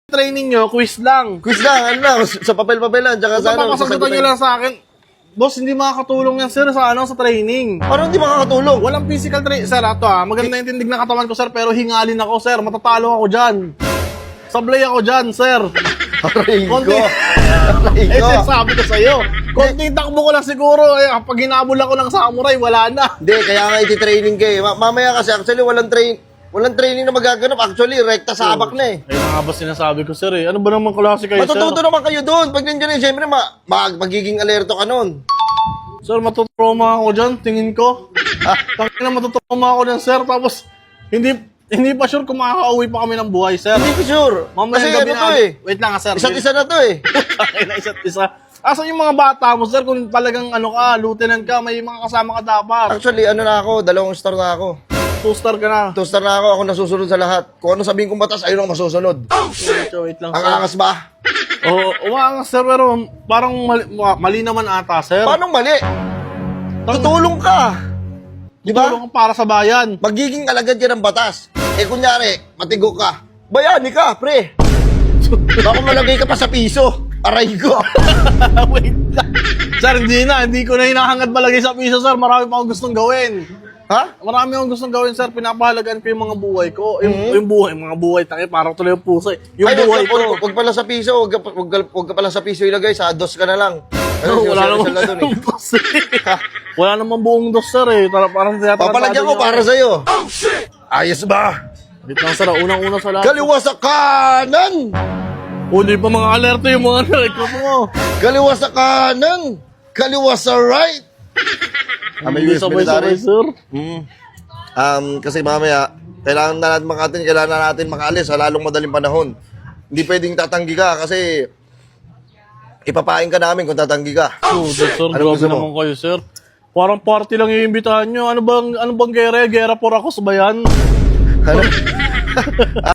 training nyo, quiz lang. Quiz lang, ano lang, sa papel-papelan, tsaka Basta sa ano. papasagutan nyo lang sa akin. Boss, hindi makakatulong yan, sir, sa sa training. Ano hindi makakatulong? Walang physical training. Sir, ato maganda yung tindig na katawan ko, sir, pero hingalin ako, sir. Matatalo ako dyan. Sablay ako dyan, sir. Aray ko. Konti. Aray Eh, ko. sir, sabi ko sa'yo. Konting takbo ko lang siguro. Eh, pag hinabol ako ng samurai, wala na. Hindi, kaya nga iti-training kayo. Mamaya kasi actually walang training na magaganap. Actually, rekta sa abak na eh. Eh, nga ba sinasabi ko, sir, eh. Ano ba naman klase kayo, Matututo sir? naman kayo doon. Pag nandiyan eh, siyempre magiging alerto ka nun. Sir, matutrauma ako dyan, tingin ko. Tangina, matutrauma ako dyan, sir. Tapos, hindi pa sure kung makaka-uwi pa kami ng buhay, sir. Hindi ko sure. Mamaya Kasi gabi ano to na. eh. Wait lang, sir. Isa't-isa na to eh. Tangina, isa't isa. Asan yung mga bata mo, sir? Kung talagang lieutenant ka, may mga kasama ka dapat. Actually, ano na ako, 2 star na ako. 2-star ka na. 2 star na ako nasusunod sa lahat. Kung ano sabihin kong batas, ayun ang masusunod. Wait lang, Ang sir. angas ba? Oo, umaangas, sir, pero parang mali naman ata, sir. Paano mali? Tutulong ka. Di ba? Tulong para sa bayan. Magiging alagad yan ng batas. Eh kunyari, matigo ka. Bayani ka, pre. Baka malagay ka pa sa piso. Aray ko. Wait lang. Sir, hindi ko na hinahangad malagay sa piso, sir. Marami pa akong gustong gawin. Ha? Marami akong gustong gawin, sir. Pinapahalagaan ko yung mga buhay ko. Yung mga buhay, tangi, parang tuloy yung puso. Yung Ay, buhay wag ko. pala sa piso. Wag ka pala sa piso ilagay. Sa dos ka na lang. No, wala namang dun, eh. dos, eh. Wala namang buong dos, sir, eh. Parang Papalagyan ko para sa'yo. Ayos ba? Wait lang, sir. Unang-una sa lahat. Kaliwa sa kanan. Hindi pa mga alerto yung mga record mo. Kaliwa sa kanan. Kaliwa sa right. May Hindi US sabay-sabay, military. sir. Kasi mamaya, kailangan na natin makaalis sa lalong madaling panahon. Hindi pwedeng tatanggi ka kasi ipapain ka namin kung tatanggi ka. Oh, sir, Ano gusto grabe mo? naman kayo, sir. Parang party lang yung imbitahan nyo. Ano bang gera? Gera por ako ba yan? Ano?